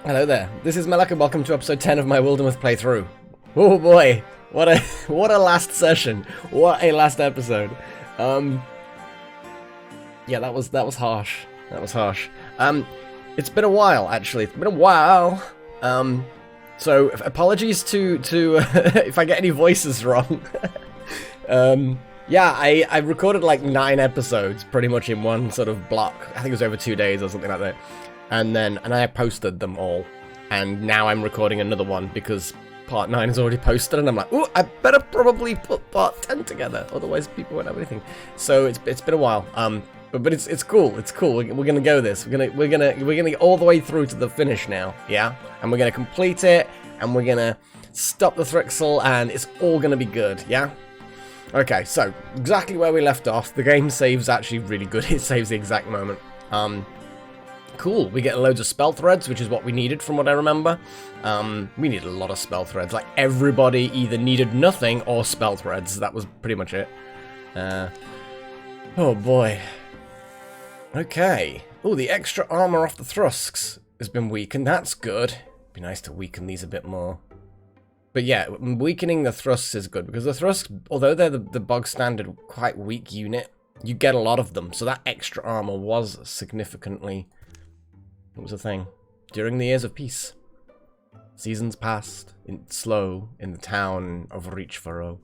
Hello there, this is Malak and welcome to episode 10 of my Wildermyth playthrough. Oh boy, what a last session, what a last episode. Yeah, that was harsh, it's been a while actually, so apologies to if I get any voices wrong. Yeah, I recorded like 9 episodes pretty much in one sort of block. I think it was over 2 days or something like that. And I posted them all. And now I'm recording another one because part 9 is already posted. And I'm like, ooh, I better probably put part 10 together. Otherwise people won't have anything. So it's been a while. But it's cool. It's cool. We're gonna go this. We're gonna get all the way through to the finish now. Yeah? And we're gonna complete it. And we're gonna stop the Thrixel. And it's all gonna be good. Yeah? Okay, so exactly where we left off. The game saves actually really good. It saves the exact moment. Cool, we get loads of spell threads, which is what we needed from what I remember. We needed a lot of spell threads. Like, everybody either needed nothing or spell threads. That was pretty much it. Oh boy. Okay. Oh, the extra armor off the Thrusks has been weakened. That's good. Be nice to weaken these a bit more. But yeah, weakening the Thrusks is good, because the Thrusks, although they're the bog standard quite weak unit, you get a lot of them. So that extra armor was significantly... It was a thing. During the years of peace, seasons passed slow in the town of Reachfurrow.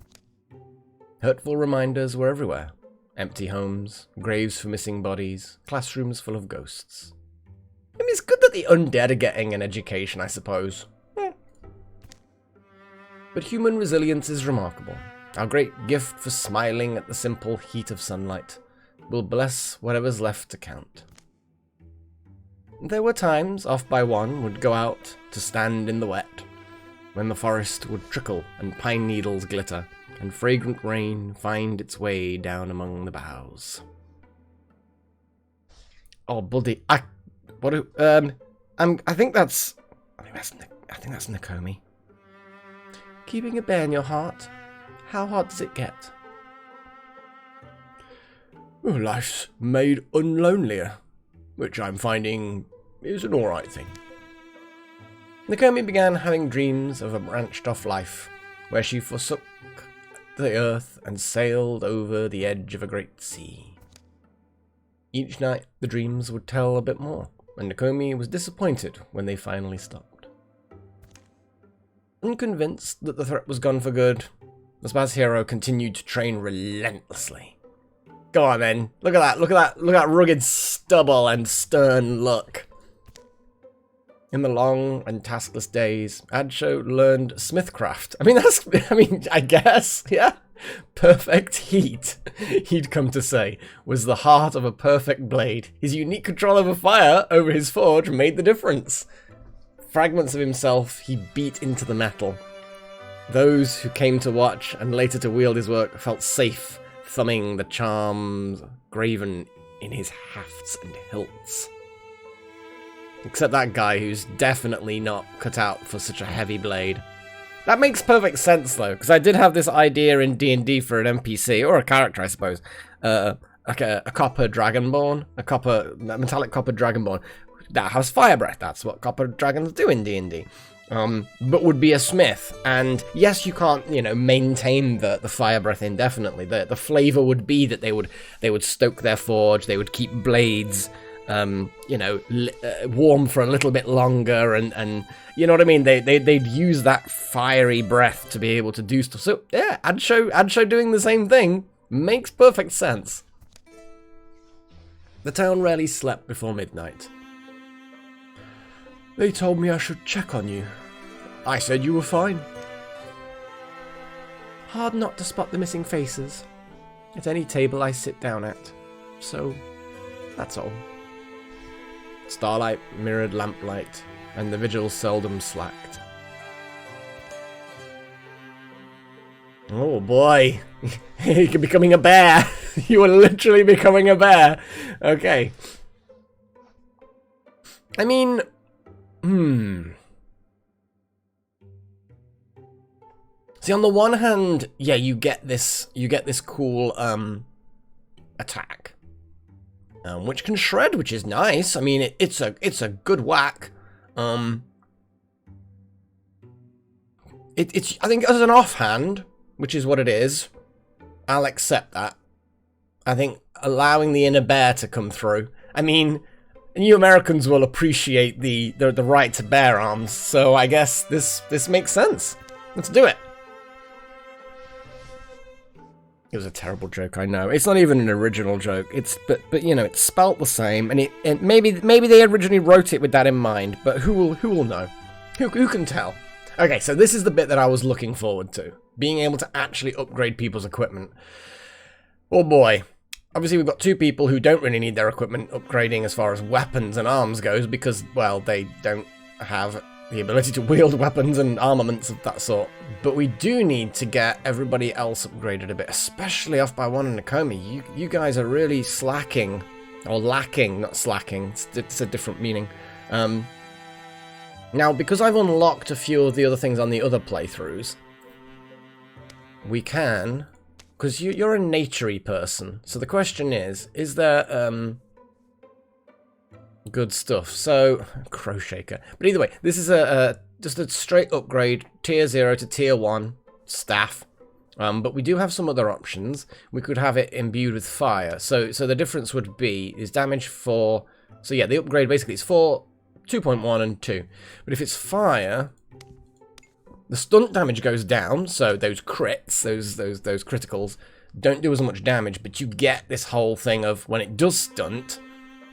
Hurtful reminders were everywhere. Empty homes, graves for missing bodies, classrooms full of ghosts. I mean, it's good that the undead are getting an education, I suppose. But human resilience is remarkable. Our great gift for smiling at the simple heat of sunlight will bless whatever's left to count. There were times, off by one, would go out to stand in the wet, when the forest would trickle and pine needles glitter, and fragrant rain find its way down among the boughs. Oh, buddy, I think that's Nakomi. Keeping a bear in your heart, how hard does it get? Oh, life's made unlonelier, which I'm finding is an alright thing. Nakomi began having dreams of a branched-off life, where she forsook the earth and sailed over the edge of a great sea. Each night, the dreams would tell a bit more, and Nakomi was disappointed when they finally stopped. Unconvinced that the threat was gone for good, the Spaz hero continued to train relentlessly. Go on then, look at that rugged stubble and stern look. In the long and taskless days, Adsho learned smithcraft. I guess, yeah. Perfect heat, he'd come to say, was the heart of a perfect blade. His unique control over fire over his forge made the difference. Fragments of himself he beat into the metal. Those who came to watch and later to wield his work felt safe, thumbing the charms graven in his hafts and hilts. Except that guy who's definitely not cut out for such a heavy blade. That makes perfect sense though, because I did have this idea in D&D for an NPC, or a character I suppose. Like a copper dragonborn, a metallic copper dragonborn that has fire breath. That's what copper dragons do in D&D. But would be a smith, and yes, you can't, maintain the fire breath indefinitely. The flavor would be that they would stoke their forge, they would keep blades, warm for a little bit longer, and you know what I mean. They'd use that fiery breath to be able to do stuff. So yeah, Adsho doing the same thing makes perfect sense. The town rarely slept before midnight. They told me I should check on you. I said you were fine. Hard not to spot the missing faces at any table I sit down at. So, that's all. Starlight mirrored lamplight, and the vigil seldom slacked. Oh boy, you're becoming a bear. You are literally becoming a bear. Okay. I mean... See, on the one hand, yeah, you get this cool attack, which can shred, which is nice. I mean, it's a good whack. it's I think as an offhand, which is what it is, I'll accept that. I think allowing the inner bear to come through. I mean, you Americans will appreciate the right to bear arms, so I guess this makes sense. Let's do it. It was a terrible joke, I know. It's not even an original joke. But you know, it's spelt the same, and maybe they originally wrote it with that in mind. But who will know? Who can tell? Okay, so this is the bit that I was looking forward to, being able to actually upgrade people's equipment. Oh boy. Obviously, we've got two people who don't really need their equipment upgrading as far as weapons and arms goes because, well, they don't have the ability to wield weapons and armaments of that sort. But we do need to get everybody else upgraded a bit, especially off by one and Nakomi. You guys are really slacking, or lacking, not slacking. It's a different meaning. Now, because I've unlocked a few of the other things on the other playthroughs, we can... Because you're a naturey person, so the question is there good stuff? So, Crowshaker. But either way, this is just a straight upgrade, tier 0 to tier 1 staff. But we do have some other options. We could have it imbued with fire. So the difference would be is damage for... So yeah, the upgrade basically is for 2.1 and 2. But if it's fire... The stunt damage goes down, so those crits, those criticals, don't do as much damage, but you get this whole thing of when it does stunt,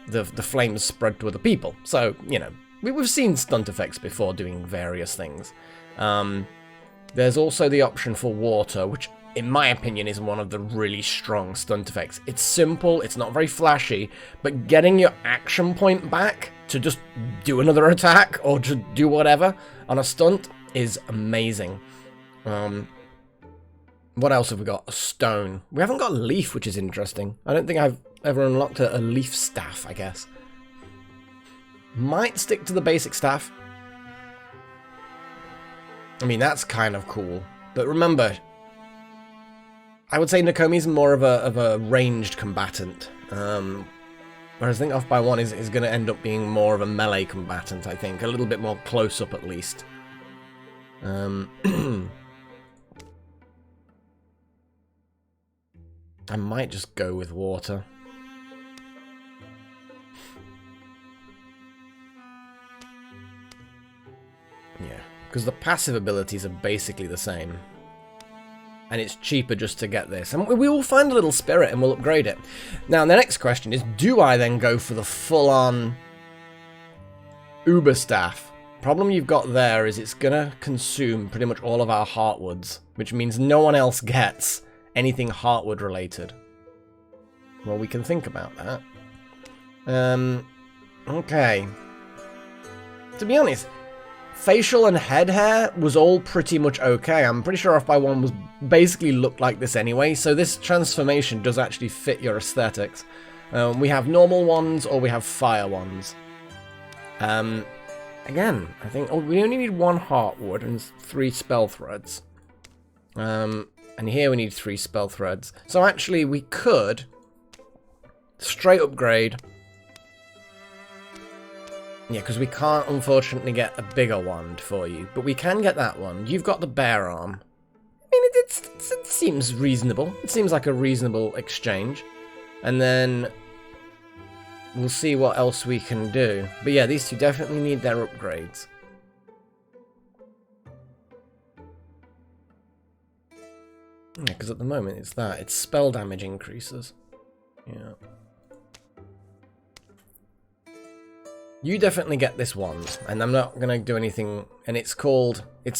the flames spread to other people. So, you know, we've seen stunt effects before doing various things. There's also the option for water, which, in my opinion, is one of the really strong stunt effects. It's simple, it's not very flashy, but getting your action point back to just do another attack or to do whatever on a stunt is amazing. What else have we got? A stone. We haven't got a leaf, which is interesting. I don't think I've ever unlocked a leaf staff, I guess. Might stick to the basic staff. I mean, that's kind of cool. But remember, I would say Nakomi's more of a ranged combatant. Whereas I think off by one is going to end up being more of a melee combatant, I think. A little bit more close up, at least. I might just go with water. Yeah, because the passive abilities are basically the same. And it's cheaper just to get this. And we will find a little spirit and we'll upgrade it. Now, the next question is, do I then go for the full-on Uber staff? Problem you've got there is it's gonna consume pretty much all of our heartwoods, which means no one else gets anything heartwood related. Well, we can think about that. Okay. To be honest, facial and head hair was all pretty much okay. I'm pretty sure off by one was basically looked like this anyway, so this transformation does actually fit your aesthetics. We have normal ones or we have fire ones. Again, I think we only need 1 heartwood and 3 spell threads. And here we need 3 spell threads. So actually we could straight upgrade. Yeah, because we can't unfortunately get a bigger wand for you, but we can get that one. You've got the bear arm. I mean, it seems reasonable. It seems like a reasonable exchange. And then we'll see what else we can do. But yeah, these two definitely need their upgrades. Yeah, because at the moment it's that. It's spell damage increases. Yeah. You definitely get this wand, and I'm not going to do anything, and it's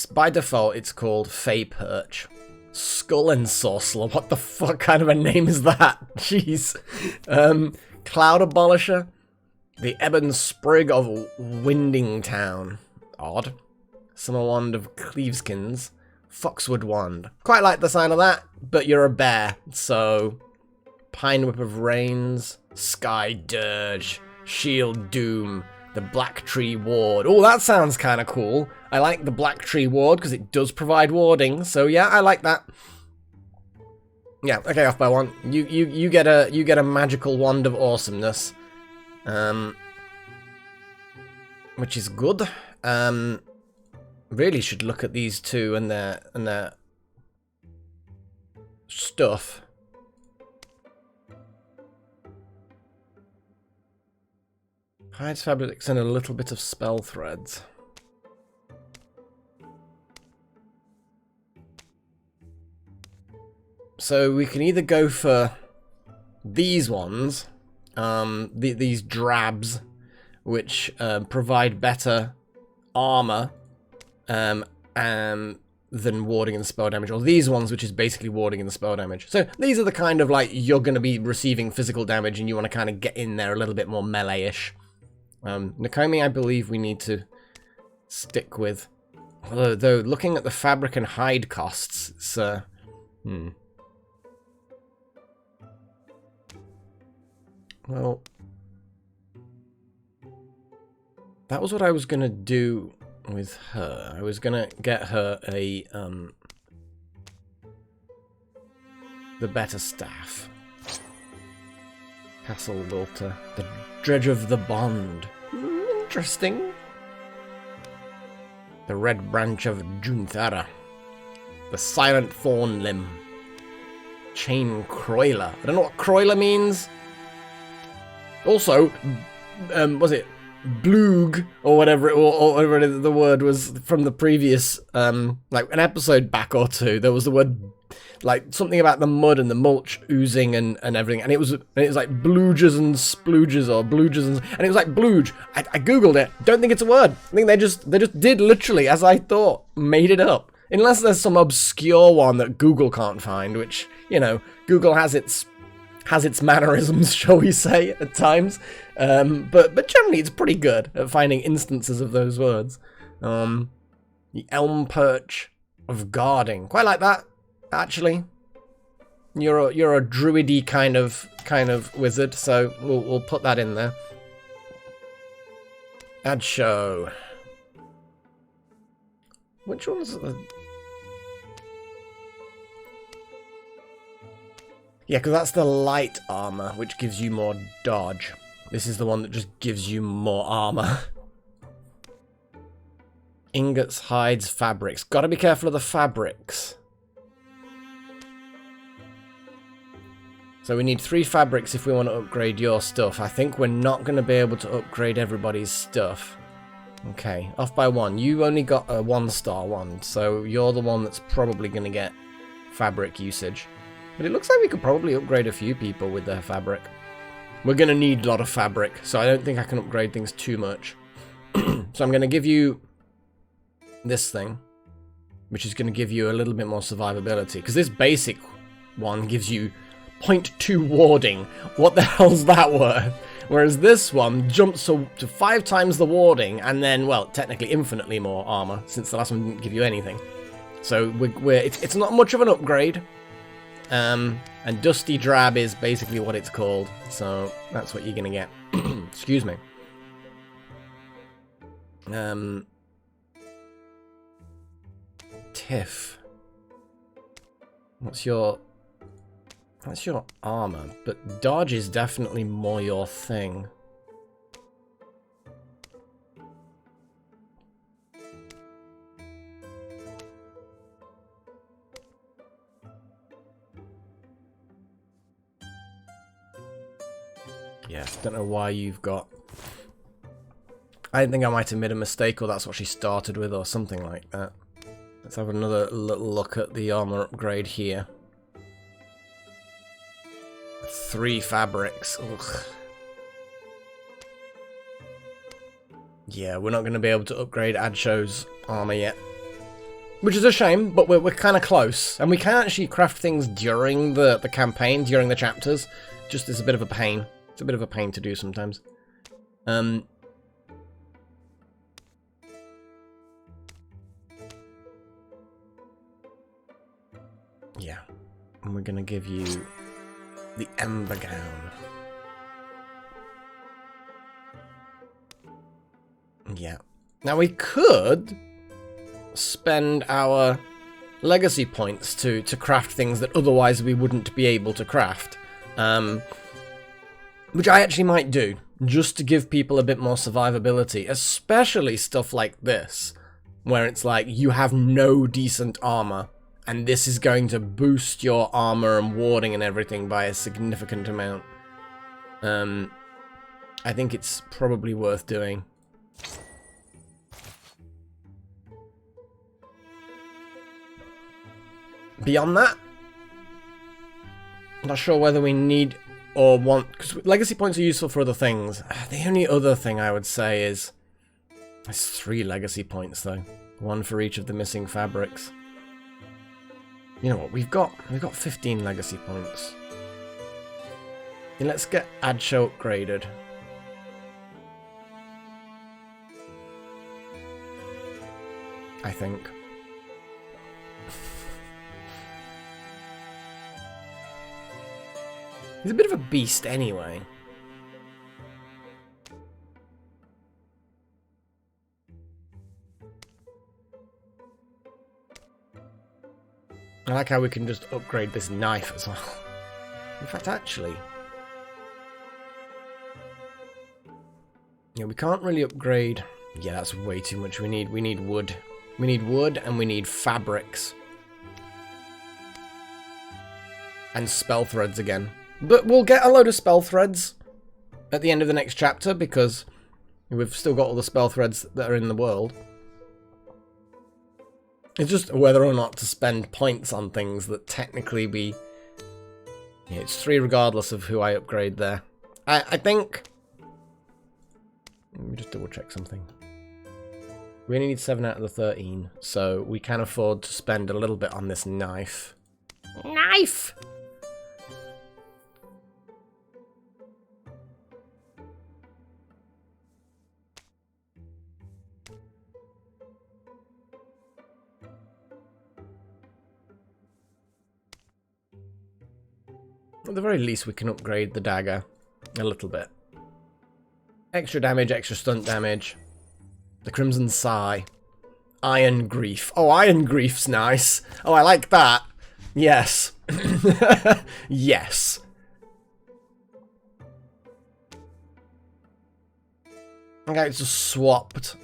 by default, it's called Fey Perch. Skull and Sorcerer, what the fuck kind of a name is that? Jeez. Cloud Abolisher. The Ebon Sprig of Winding Town. Odd. Summer Wand of Cleaveskins. Foxwood Wand. Quite like the sign of that, but you're a bear, so... Pine Whip of Rains. Sky Dirge. Shield Doom. The Black Tree Ward. Oh, that sounds kind of cool. I like the Black Tree Ward because it does provide warding. So yeah, I like that. Yeah, okay, off by one. You get a magical wand of awesomeness, which is good. really should look at these two and their stuff. Hides fabrics and a little bit of spell threads. So we can either go for these ones, these drabs, which provide better armor than warding and spell damage, or these ones, which is basically warding and spell damage. So these are the kind of like you're going to be receiving physical damage, and you want to kind of get in there a little bit more melee-ish. Nakomi, I believe we need to stick with. Though looking at the fabric and hide costs, it's Well, that was what I was gonna do with her. I was gonna get her a, the better staff. Castle Wilter, the Dredge of the Bond. Interesting. The Red Branch of Junthara. The Silent Thorn Limb. Chain Croiler. I don't know what Croiler means. Also, was it Bloog or whatever or whatever the word was from the previous like an episode back or two? There was the word like something about the mud and the mulch oozing and everything, and it was like blooges and splooges or blooges and it was like blooge. I googled it. Don't think it's a word. I think they just did literally as I thought, made it up. Unless there's some obscure one that Google can't find, which, you know, Google has its mannerisms, shall we say, at times. But generally it's pretty good at finding instances of those words. The Elm Perch of Guarding. Quite like that, actually. You're a druidy kind of wizard, so we'll put that in there. Add show. Which one's the... Yeah, because that's the light armor, which gives you more dodge. This is the one that just gives you more armor. Ingots, hides, fabrics. Gotta be careful of the fabrics. So we need 3 fabrics if we want to upgrade your stuff. I think we're not going to be able to upgrade everybody's stuff. Okay, off by 1. You only got a 1-star one, so you're the one that's probably going to get fabric usage. But it looks like we could probably upgrade a few people with their fabric. We're going to need a lot of fabric, so I don't think I can upgrade things too much. So I'm going to give you this thing, which is going to give you a little bit more survivability. Because this basic one gives you 0.2 warding. What the hell's that worth? Whereas this one jumps to 5 times the warding, and then, well, technically infinitely more armor, since the last one didn't give you anything. So it's not much of an upgrade. And Dusty Drab is basically what it's called, so that's what you're gonna get. Excuse me. Tiff. What's your armor? But dodge is definitely more your thing. Yeah, don't know why you've got... I think I might have made a mistake, or that's what she started with, or something like that. Let's have another little look at the armor upgrade here. 3 fabrics. Ugh. Yeah, we're not going to be able to upgrade Adcho's armor yet. Which is a shame, but we're kind of close. And we can actually craft things during the campaign, during the chapters. Just it's a bit of a pain. It's a bit of a pain to do sometimes. Yeah. And we're going to give you the Ember Gown. Yeah. Now we could spend our legacy points to craft things that otherwise we wouldn't be able to craft. Which I actually might do, just to give people a bit more survivability, especially stuff like this. where it's like, you have no decent armor, and this is going to boost your armor and warding and everything by a significant amount. I think it's probably worth doing. Beyond that, I'm not sure whether we need or want, because legacy points are useful for other things. The only other thing I would say is, there's 3 legacy points though, 1 for each of the missing fabrics. You know what, we've got 15 legacy points. And let's get Ad Show upgraded. I think. He's a bit of a beast anyway. I like how we can just upgrade this knife as well. In fact, actually... yeah, we can't really upgrade... yeah, that's way too much. We need wood. We need wood and we need fabrics. And spell threads again. But we'll get a load of spell threads at the end of the next chapter because we've still got all the spell threads that are in the world. It's just whether or not to spend points on things that technically be... yeah, it's 3 regardless of who I upgrade there. I think... let me just double check something. We only need 7 out of the 13, so we can afford to spend a little bit on this knife. Knife! At the very least, we can upgrade the dagger a little bit. Extra damage, extra stunt damage. The Crimson Sigh. Iron Grief. Oh, Iron Grief's nice. Oh, I like that. Yes. Yes. Okay, it's just swapped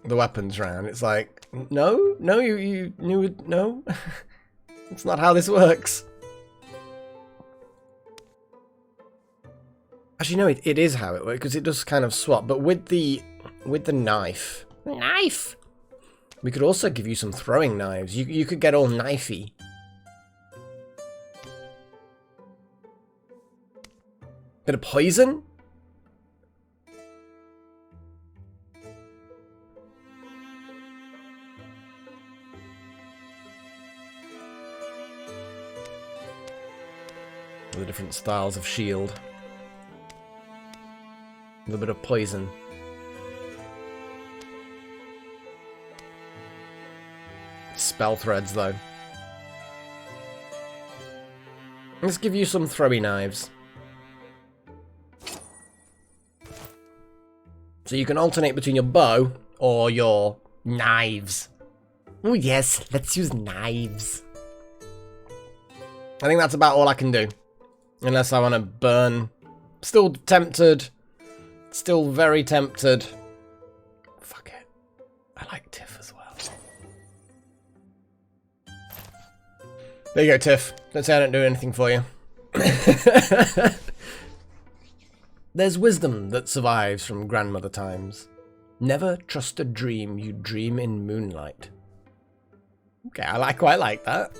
the weapons around. It's like, no, you knew, no. It's not how this works. Actually, no, it is how it works, because it does kind of swap. But with the knife... knife! We could also give you some throwing knives. You could get all knifey. Bit of poison? All the different styles of shield. A little bit of poison. Spell threads, though. Let's give you some throwy knives. So you can alternate between your bow or your knives. Oh yes, let's use knives. I think that's about all I can do. Unless I want to burn. Still tempted. Still very tempted. Fuck it. I like Tiff as well. There you go, Tiff. Don't say I don't do anything for you. There's wisdom that survives from grandmother times. Never trust a dream you dream in moonlight. Okay, I quite like that.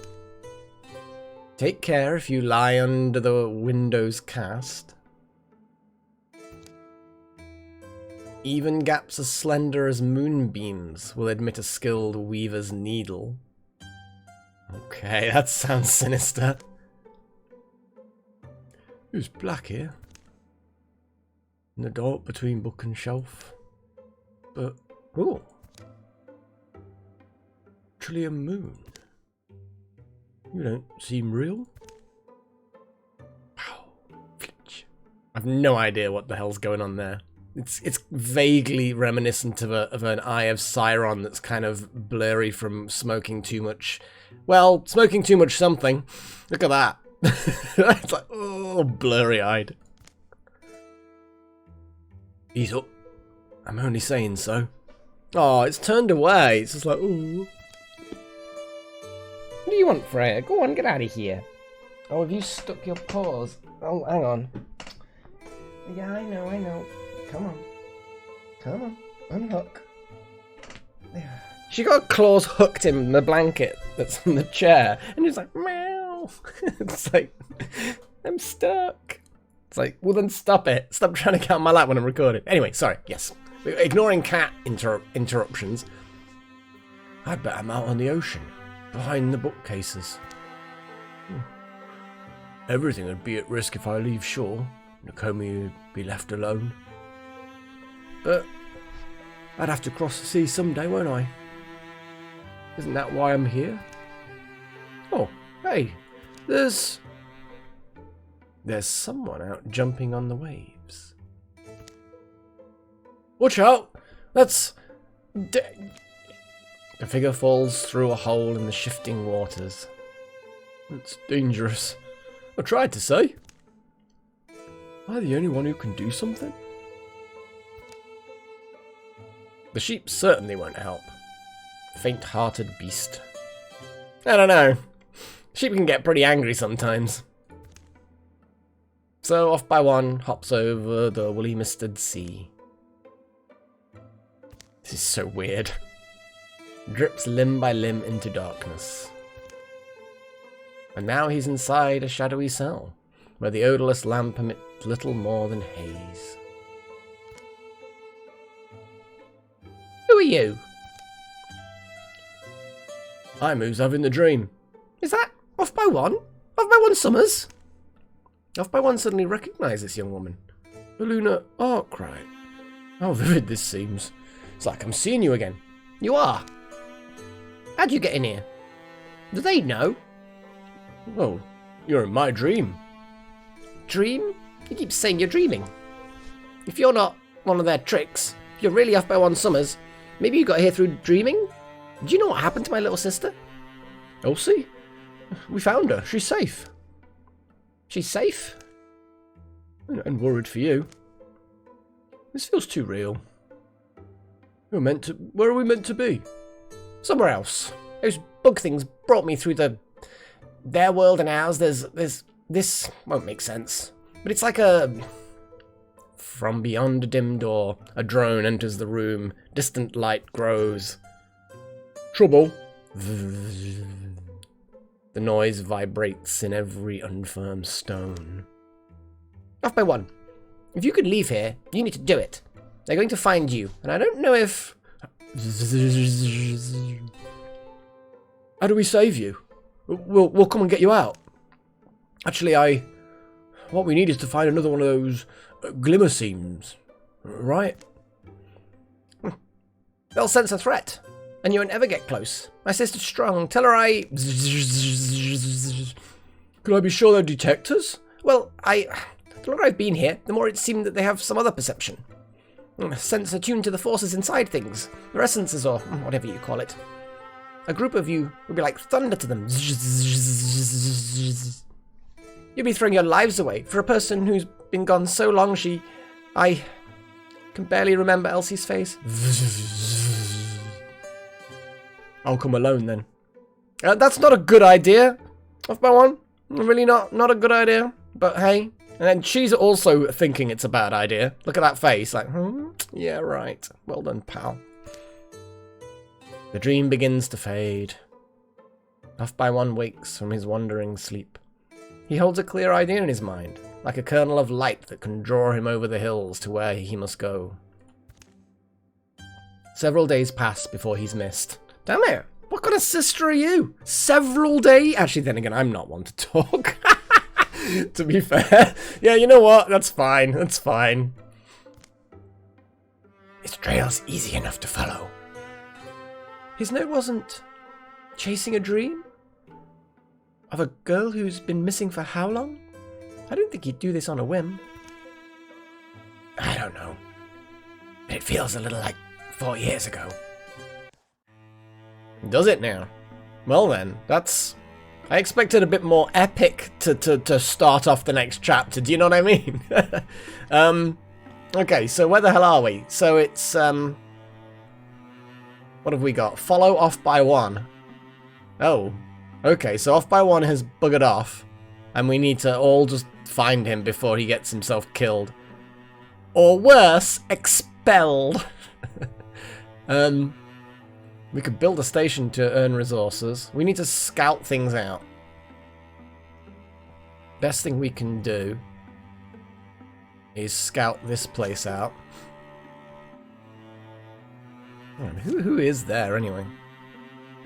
Take care if you lie under the window's cast. Even gaps as slender as moonbeams will admit a skilled weaver's needle. Okay, that sounds sinister. Who's black here? In the dark between book and shelf. But, ooh. Trillium moon. You don't seem real. Pow. Flinch. I've no idea what the hell's going on there. It's vaguely reminiscent of an Eye of Sauron that's kind of blurry from smoking too much. Well, smoking too much something. Look at that. It's like, oh, blurry-eyed. Ease up. I'm only saying so. Oh, it's turned away. It's just like, ooh. What do you want, Freya? Go on, get out of here. Oh, have you stuck your paws? Oh, hang on. Yeah, I know. Come on, unhook. She got claws hooked in the blanket that's in the chair, and he's like, meow. It's like, I'm stuck. It's like, well then stop it. Stop trying to get on my lap when I'm recording. Anyway, sorry, yes. Ignoring cat interruptions. I bet I'm out on the ocean, behind the bookcases. Everything would be at risk if I leave shore. Nakomi would be left alone. But I'd have to cross the sea someday, won't I? Isn't that why I'm here? Oh, hey, there's someone out jumping on the waves. Watch out! That's... The figure falls through a hole in the shifting waters. It's dangerous. I tried to say. Am I the only one who can do something? The sheep certainly won't help. Faint-hearted beast. I don't know. Sheep can get pretty angry sometimes. So off by one, hops over the woolly misted sea. This is so weird. Drips limb by limb into darkness. And now he's inside a shadowy cell, where the odorless lamp emits little more than haze. Who are you? I'm who's having the dream. Is that Off by One? Off by One Summers? Off by One suddenly recognised this young woman. Baluna Arkwright. How vivid this seems. It's like I'm seeing you again. You are? How'd you get in here? Do they know? Well, you're in my dream. Dream? You keep saying you're dreaming. If you're not one of their tricks, if you're really Off by One Summers, maybe you got here through dreaming? Do you know what happened to my little sister? Elsie? We found her. She's safe. She's safe? And worried for you. This feels too real. Where are we meant to be? Somewhere else. Those bug things brought me through their world and ours. This won't make sense. But it's like a... From beyond a dim door, a drone enters the room. Distant light grows. Trouble. The noise vibrates in every unfirm stone. Off by One. If you could leave here, you need to do it. They're going to find you, and I don't know if... How do we save you? We'll come and get you out. Actually, what we need is to find another one of those glimmer seams, right? They'll sense a threat, and you won't ever get close. My sister's strong. Tell her I... Could I be sure they're detectors? Well, the longer I've been here, the more it seemed that they have some other perception. A sense attuned to the forces inside things, their essences or whatever you call it. A group of you would be like thunder to them. You'd be throwing your lives away for a person who's been gone so long I can barely remember Elsie's face. I'll come alone then. That's not a good idea. Off by One. Really not a good idea. But hey. And then she's also thinking it's a bad idea. Look at that face. Like, yeah, right. Well done, pal. The dream begins to fade. Off by One wakes from his wandering sleep. He holds a clear idea in his mind, like a kernel of light that can draw him over the hills to where he must go. Several days pass before he's missed. Damn it! What kind of sister are you? Several days? Actually, then again, I'm not one to talk. To be fair. Yeah, you know what? That's fine. That's fine. His trail's easy enough to follow. His note wasn't chasing a dream? Of a girl who's been missing for how long? I don't think he'd do this on a whim. I don't know. It feels a little like 4 years ago. Does it now? Well then, that's... I expected a bit more epic to start off the next chapter, do you know what I mean? Okay, so where the hell are we? So it's, What have we got? Follow off by one. Oh. Okay, so off by one has buggered off. And we need to all just find him before he gets himself killed. Or worse, expelled. We could build a station to earn resources. We need to scout things out. Best thing we can do is scout this place out. Who is there anyway?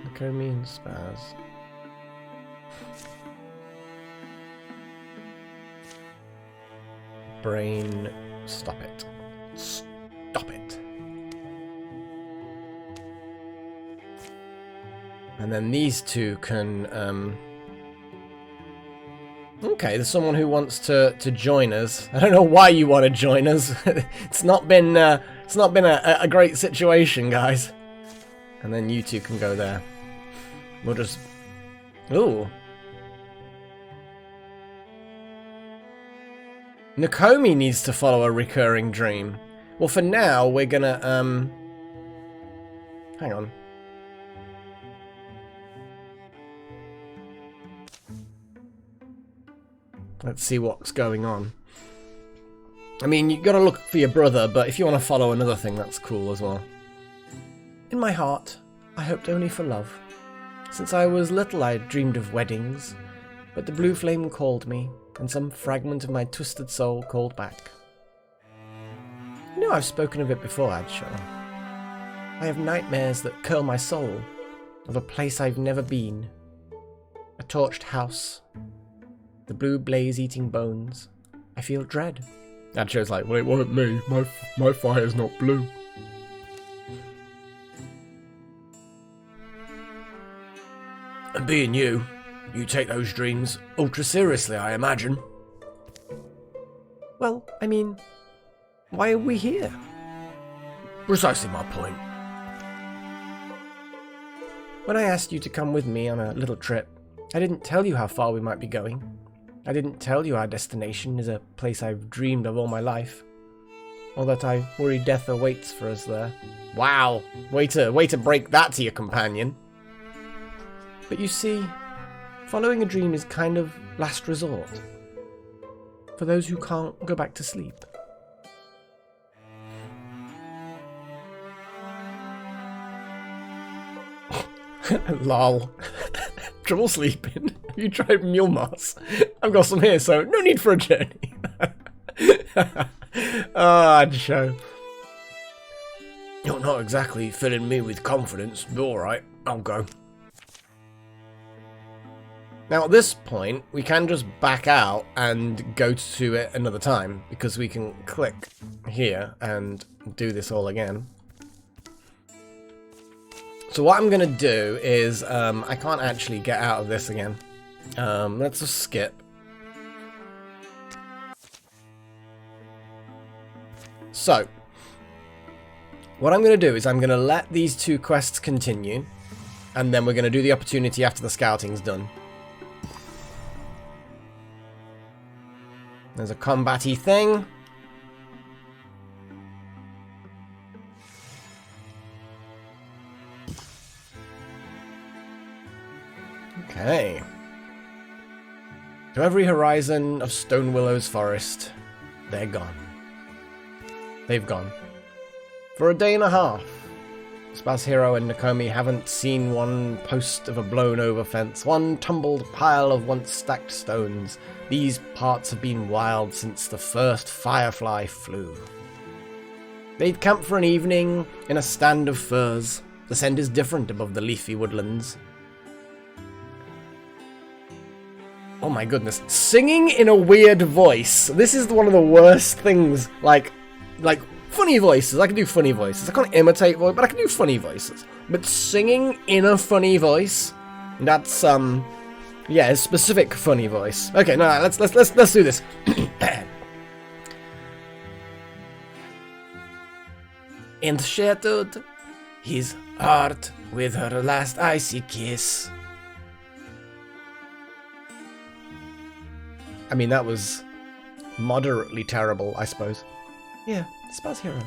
Nakomi and Spaz. Brain, stop it. Stop it. And then these two can, okay, there's someone who wants to join us. I don't know why you want to join us. It's not been a great situation, guys. And then you two can go there. We'll just... Ooh. Nakomi needs to follow a recurring dream. Well, for now, we're gonna, hang on. Let's see what's going on. I mean, you gotta look for your brother, but if you want to follow another thing, that's cool as well. In my heart, I hoped only for love. Since I was little, I dreamed of weddings, but the blue flame called me, and some fragment of my twisted soul called back. You know I've spoken of it before, Adshaw. I have nightmares that curl my soul, of a place I've never been. A torched house. The blue blaze eating bones. I feel dread. Adshaw's like, well, it wasn't me. My fire's not blue. And being you take those dreams ultra seriously, I imagine. Well, I mean, why are we here? Precisely my point. When I asked you to come with me on a little trip, I didn't tell you how far we might be going. I didn't tell you our destination is a place I've dreamed of all my life, or that I worry death awaits for us there. Wow, way to break that to your companion. But you see, following a dream is kind of last resort, for those who can't go back to sleep. Lol. Trouble sleeping? Have you tried mule moss? I've got some here, so no need for a journey. Ah, show. You're not exactly filling me with confidence, but alright, I'll go. Now at this point, we can just back out and go to it another time, because we can click here and do this all again. So what I'm going to do is, I can't actually get out of this again. Let's just skip. So, what I'm going to do is I'm going to let these two quests continue, and then we're going to do the opportunity after the scouting's done. There's a combat-y thing. Okay. To every horizon of Stone Willow's forest, they're gone. They've gone. For a day and a half, Spaz Hero and Nakomi haven't seen one post of a blown-over fence, one tumbled pile of once-stacked stones. These parts have been wild since the first firefly flew. They'd camped for an evening in a stand of firs. The scent is different above the leafy woodlands. Oh my goodness. Singing in a weird voice. This is one of the worst things. Like funny voices. I can do funny voices. I can't imitate voice, but I can do funny voices. But singing in a funny voice, that's yeah, a specific funny voice. Okay, no, let's do this. Enchanted his heart with her last icy kiss. I mean, that was moderately terrible, I suppose. Yeah, Spaz Hero.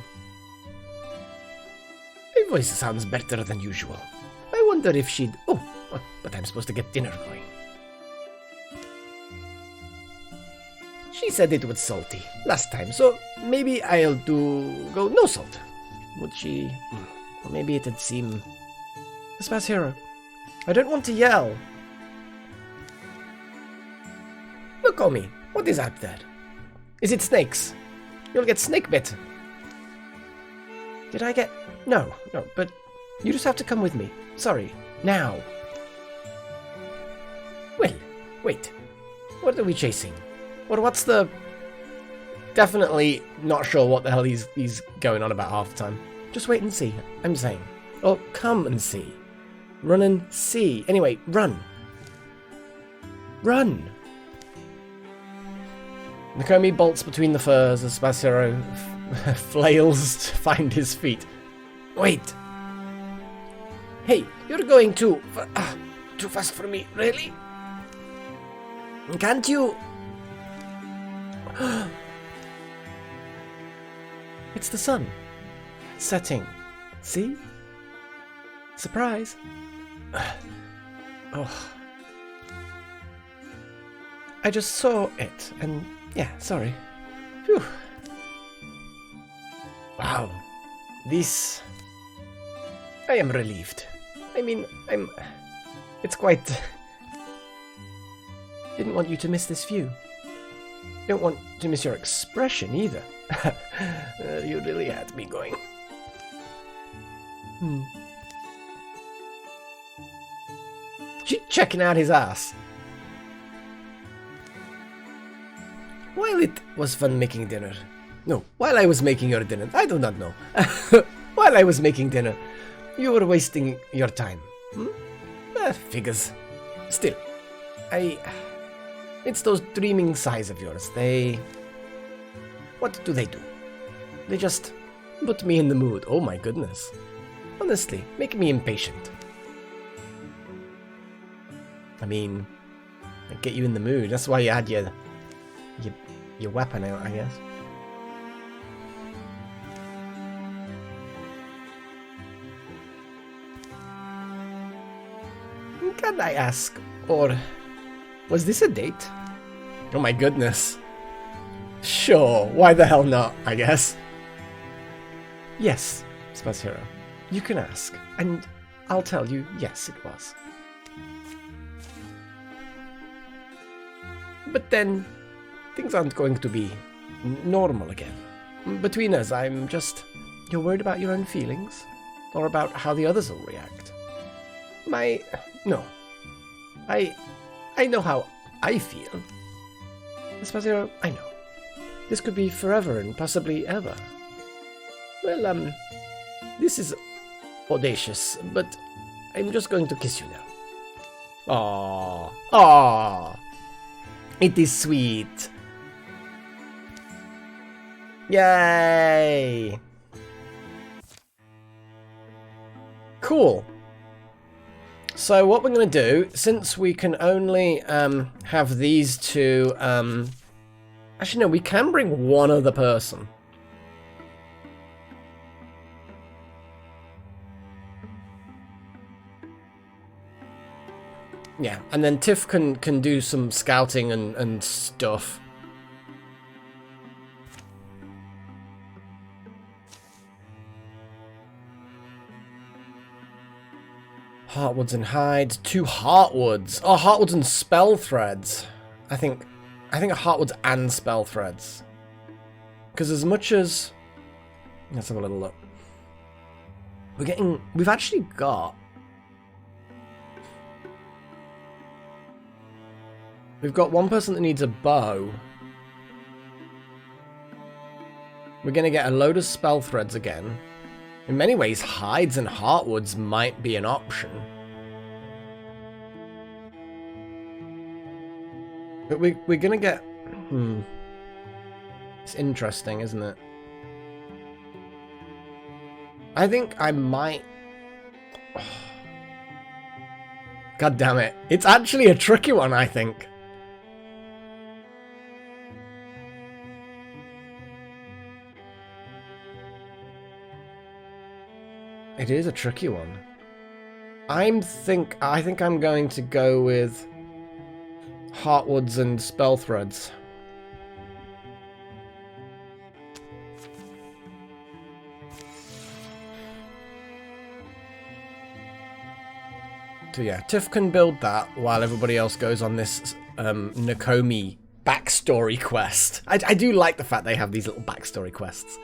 voice sounds better than usual. I wonder if she'd... Oh, but I'm supposed to get dinner going. She said it was salty last time, so maybe I'll go no salt. Would she... Or maybe it'd seem... Spaz Hero, I don't want to yell. Look, Omi, what is out there? Is it snakes? You'll get snake bit. Did I get... No, but you just have to come with me. Sorry, now. Well, wait. What are we chasing? Or what's the... Definitely not sure what the hell he's going on about half the time. Just wait and see, I'm saying. Or come and see. Run and see. Anyway, run. Run! Nakomi bolts between the furs as Spaz Hero flails to find his feet. Wait! Hey, you're going too fast for me, really? Can't you... It's the sun. Setting. See? Surprise. Oh. I just saw it, and yeah, sorry. Phew. Wow. This... I am relieved. I mean, it's quite... Didn't want you to miss this view. Don't want to miss your expression either. You really had me going. She checking out his ass. While it was fun making dinner. No, while I was making your dinner. I do not know. While I was making dinner, you were wasting your time. Figures. Still, it's those dreaming sighs of yours. What do? They just put me in the mood. Oh my goodness. Honestly, make me impatient. I mean, I get you in the mood. That's why you had your weapon out, I guess. Can I ask, or was this a date? Oh my goodness. Sure, why the hell not, I guess. Yes, Spaz Hero, you can ask, and I'll tell you, yes, it was. But then, things aren't going to be normal again. Between us, you're worried about your own feelings? Or about how the others will react? No. I know how I feel. Spaz Hero, I know. This could be forever and possibly ever. Well, this is audacious, but I'm just going to kiss you now. Aww. It is sweet. Yay! Cool. So what we're going to do, since we can only have these two... Actually, no, we can bring one other person. Yeah, and then Tiff can do some scouting and stuff. Heartwoods and hides. 2 heartwoods. Oh, heartwoods and spell threads. I think heartwoods and spell threads. Because as much as... Let's have a little look. We've actually got... We've got one person that needs a bow. We're going to get a load of spell threads again. In many ways, hides and heartwoods might be an option. But we're going to get... It's interesting, isn't it? I think I might... God damn it. It's actually a tricky one, I think. It is a tricky one. I think I'm going to go with Heartwoods and Spellthreads. So yeah, Tiff can build that while everybody else goes on this Nakomi backstory quest. I do like the fact they have these little backstory quests.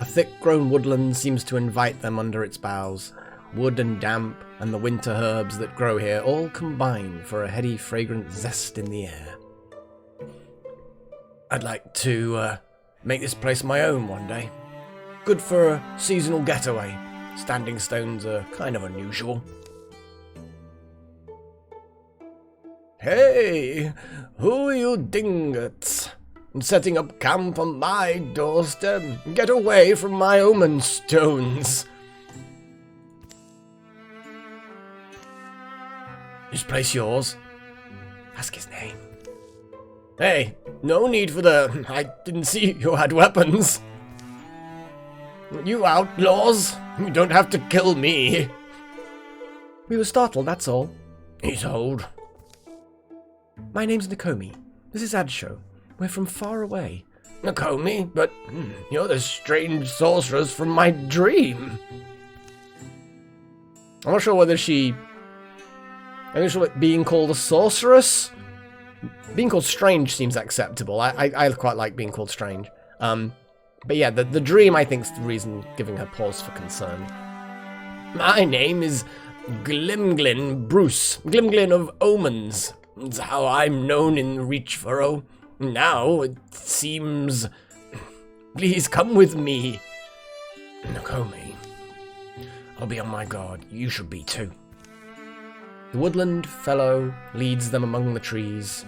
A thick-grown woodland seems to invite them under its boughs. Wood and damp and the winter herbs that grow here all combine for a heady, fragrant zest in the air. I'd like to make this place my own one day. Good for a seasonal getaway. Standing stones are kind of unusual. Hey, who are you dingots? Setting up camp on my doorstep. Get away from my omen stones. Is place yours? Ask his name. Hey, no need for the... I didn't see you had weapons. You outlaws, you don't have to kill me. We were startled, that's all. He's old. My name's Nakomi. This is Adsho. We're from far away. Nakomi? But you're the strange sorceress from my dream. I'm not sure whether I'm not sure what being called a sorceress. Being called strange seems acceptable. I quite like being called strange. But yeah, the dream, I think, is the reason giving her pause for concern. My name is Glimglin Bruce. Glimglin of Omens. It's how I'm known in Reachfurrow. Now, it seems... Please come with me. Nakomi. I'll be on my guard. You should be too. The woodland fellow leads them among the trees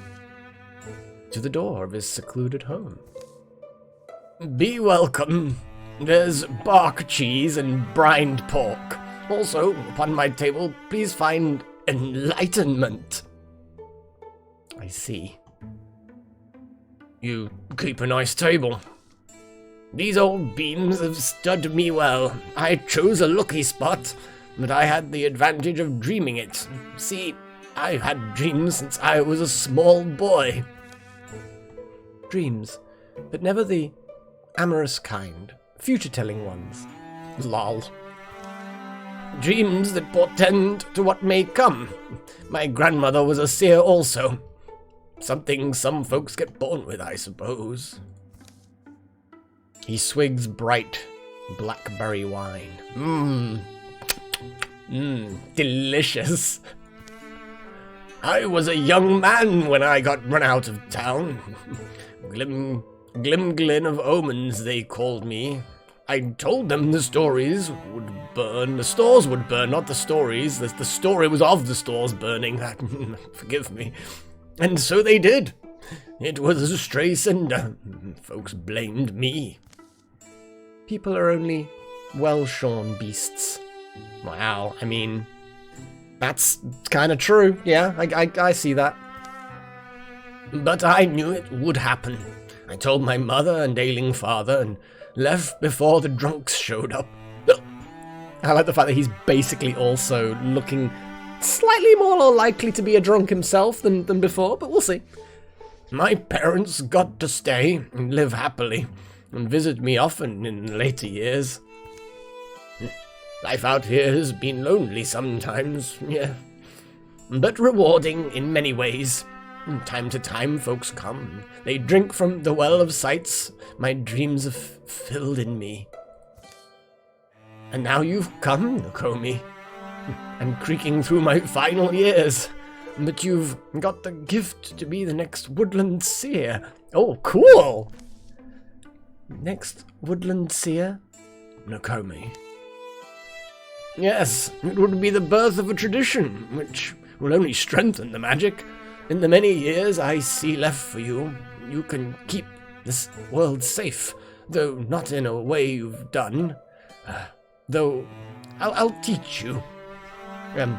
to the door of his secluded home. Be welcome. There's bark cheese and brined pork. Also, upon my table, please find enlightenment. I see. You keep a nice table. These old beams have stood me well. I chose a lucky spot, but I had the advantage of dreaming it. See, I've had dreams since I was a small boy. Dreams, but never the amorous kind. Future-telling ones. Lol. Dreams that portend to what may come. My grandmother was a seer also. Something some folks get born with, I suppose. He swigs bright blackberry wine. Delicious. I was a young man when I got run out of town. Glimglin of Omens, they called me. I told them the stories would burn. The stores would burn, not the stories. The story was of the stores burning. Forgive me. And so they did. It was a stray cinder. Folks blamed me. People are only well-shorn beasts. Wow, I mean, that's kind of true. Yeah, I see that. But I knew it would happen. I told my mother and ailing father and left before the drunks showed up. I like the fact that he's basically also looking slightly more likely to be a drunk himself than before, but we'll see. My parents got to stay and live happily and visit me often in later years. Life out here has been lonely sometimes, yeah, but rewarding in many ways. From time to time, folks come. They drink from the well of sights my dreams have filled in me. And now you've come, Nakomi. I'm creaking through my final years, but you've got the gift to be the next woodland seer. Oh, cool! Next woodland seer? Nakomi. Yes, it would be the birth of a tradition, which will only strengthen the magic. In the many years I see left for you, you can keep this world safe, though not in a way you've done. Though I'll teach you.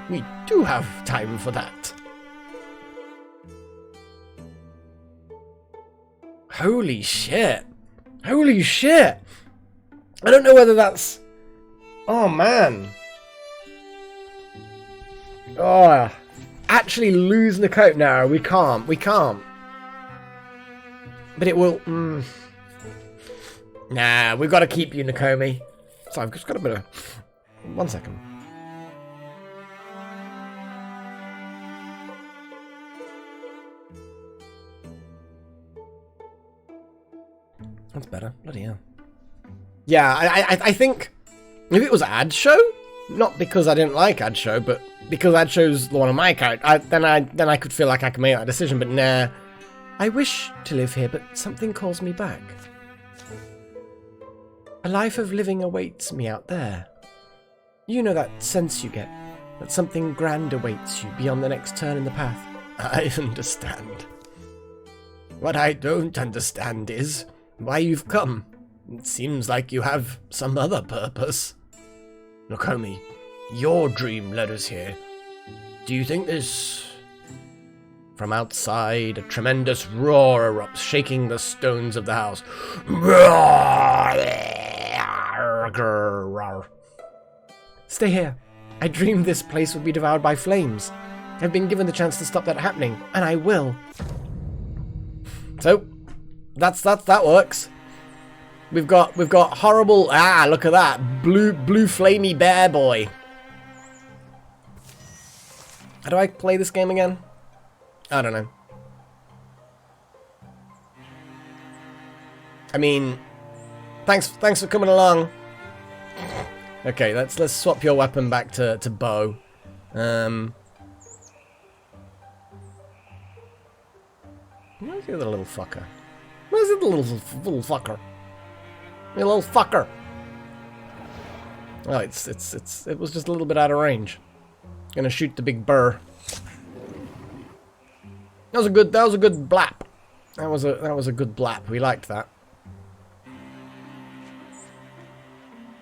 We do have time for that. Holy shit. Holy shit! I don't know whether that's... Oh, man. Oh, actually lose Nakomi. No, we can't. We can't. But it will... Nah, we've got to keep you, Nakomi. So I've just got a bit of... 1 second. That's better. Bloody hell. Yeah, I think if it was Ad Show, not because I didn't like Ad Show, but because Ad Show's one of my characters, then I could feel like I could make that decision. But nah, I wish to live here, but something calls me back. A life of living awaits me out there. You know that sense you get, that something grand awaits you beyond the next turn in the path. I understand. What I don't understand is why you've come. It seems like you have some other purpose. Nakomi, your dream led us here. Do you think this... From outside, a tremendous roar erupts, shaking the stones of the house. Stay here. I dreamed this place would be devoured by flames. I've been given the chance to stop that happening, and I will. So, that works. We've got horrible... Ah, look at that. Blue flamey bear boy. How do I play this game again? I don't know. I mean, thanks for coming along. Okay, let's swap your weapon back to bow. Where's the other little fucker? Where's the little fucker? You little fucker. Oh, it was just a little bit out of range. Gonna shoot the big burr. That was a good blap. That was a good blap. We liked that.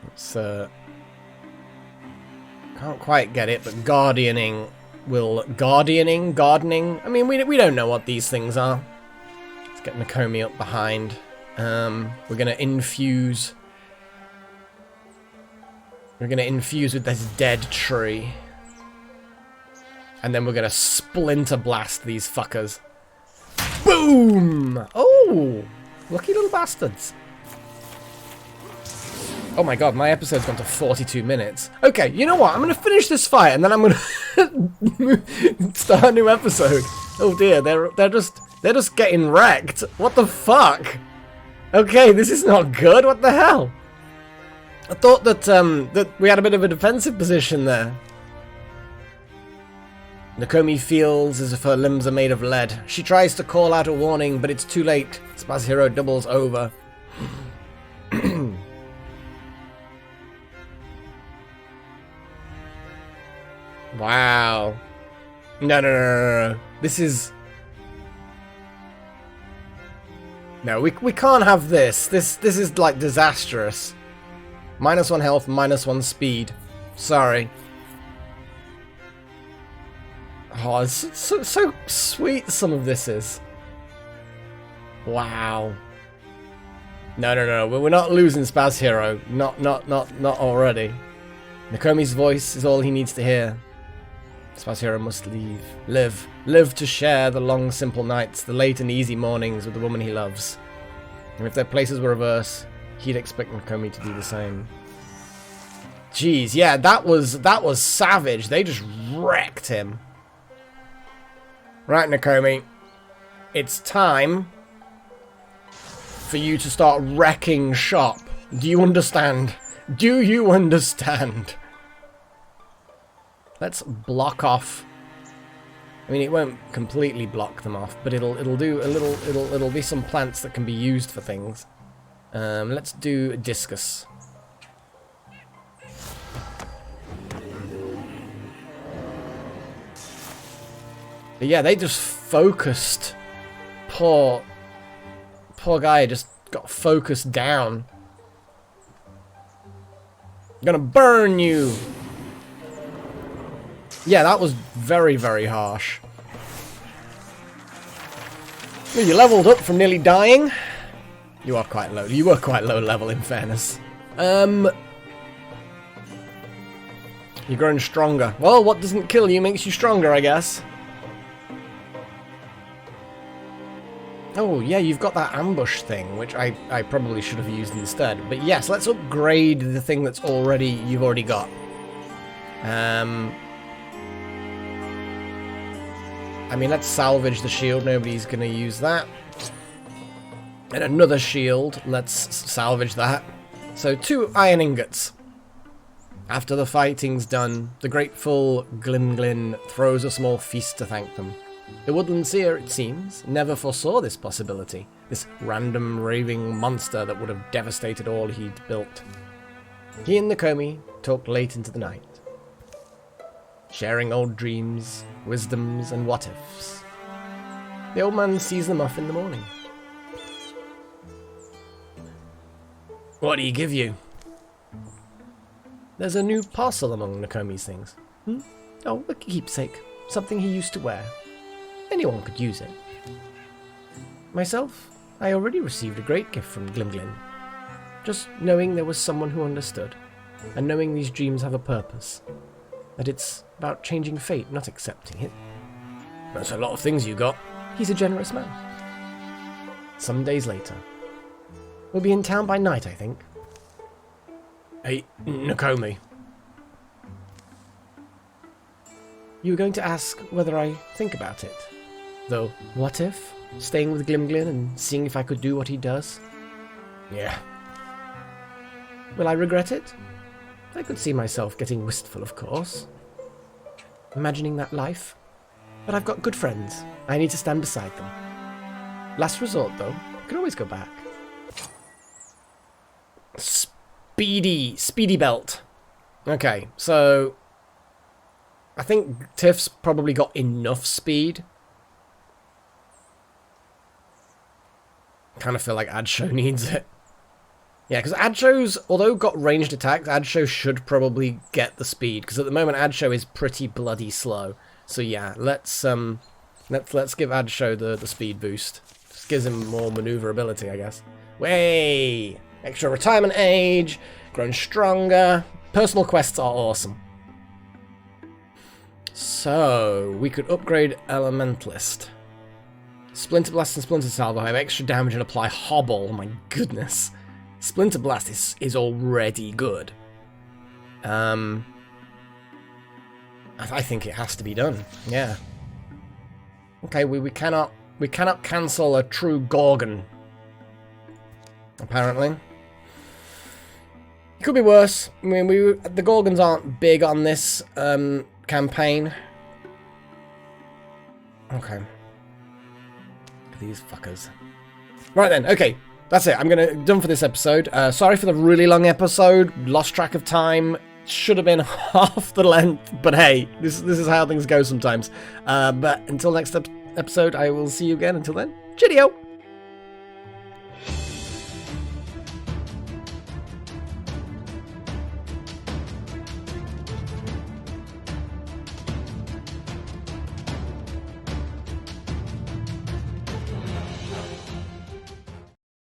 It's can't quite get it, but gardening. I mean, we don't know what these things are. Let's get Nakomi up behind. We're gonna infuse. We're gonna infuse with this dead tree. And then we're gonna splinter blast these fuckers. Boom! Oh! Lucky little bastards. Oh my god, my episode's gone to 42 minutes. Okay, you know what? I'm gonna finish this fight and then I'm gonna start a new episode. Oh dear, they're just getting wrecked. What the fuck? Okay, this is not good. What the hell? I thought that that we had a bit of a defensive position there. Nakomi feels as if her limbs are made of lead. She tries to call out a warning, but it's too late. Spaz Hero doubles over. Wow. No. This is... No, we can't have this. This is, like, disastrous. -1 health, -1 speed. Sorry. Oh, it's so sweet some of this is. Wow. No. We're not losing Spaz Hero. Not already. Nakomi's voice is all he needs to hear. Spaz Hero must leave. Live to share the long, simple nights, the late and easy mornings with the woman he loves. And if their places were reversed, he'd expect Nakomi to do the same. Jeez, yeah, that was savage. They just wrecked him. Right, Nakomi. It's time for you to start wrecking shop. Do you understand? Do you understand? Let's block off. I mean, it won't completely block them off, but it'll do a little. It'll be some plants that can be used for things. Let's do discus. But yeah, they just focused. Poor guy just got focused down. I'm gonna burn you. Yeah, that was very, very harsh. Well, you leveled up from nearly dying. You are quite low. You were quite low level, in fairness. You're growing stronger. Well, what doesn't kill you makes you stronger, I guess. Oh, yeah, you've got that ambush thing, which I probably should have used instead. But yes, let's upgrade the thing that's you've already got. I mean, let's salvage the shield. Nobody's going to use that. And another shield. Let's salvage that. So 2 iron ingots. After the fighting's done, the grateful Glimglin throws a small feast to thank them. The woodland seer, it seems, never foresaw this possibility, this random raving monster that would have devastated all he'd built. He and Nakomi talked late into the night, sharing old dreams, wisdoms, and what-ifs. The old man sees them off in the morning. What do he give you? There's a new parcel among Nakomi's things. Oh, a keepsake. Something he used to wear. Anyone could use it. Myself, I already received a great gift from Glimglin. Just knowing there was someone who understood, and knowing these dreams have a purpose. That it's about changing fate, not accepting it. That's a lot of things you got. He's a generous man. Some days later. We'll be in town by night, I think. Hey, Nakomi. You were going to ask whether I think about it. Though, what if? Staying with Glimglin and seeing if I could do what he does? Yeah. Will I regret it? I could see myself getting wistful, of course. Imagining that life. But I've got good friends. I need to stand beside them. Last resort, though. I can always go back. Speedy belt. Okay, so I think Tiff's probably got enough speed. Kind of feel like Adsho needs it. Yeah, because Adsho's, although got ranged attacks, Adsho should probably get the speed, because at the moment Adsho is pretty bloody slow. So yeah, let's give Adsho the speed boost. Just gives him more maneuverability, I guess. Way! Extra retirement age, grown stronger. Personal quests are awesome. So, we could upgrade Elementalist. Splinter Blast and Splinter Salvo have extra damage and apply Hobble. Oh my goodness. Splinter Blast is already good. I think it has to be done. Yeah. Okay, we cannot cancel a true Gorgon. Apparently. It could be worse. I mean, the Gorgons aren't big on this campaign. Okay. These fuckers. Right then, okay. That's it. I'm done for this episode. Sorry for the really long episode. Lost track of time. Should have been half the length. But hey, this is how things go sometimes. But until next episode, I will see you again. Until then, cheerio!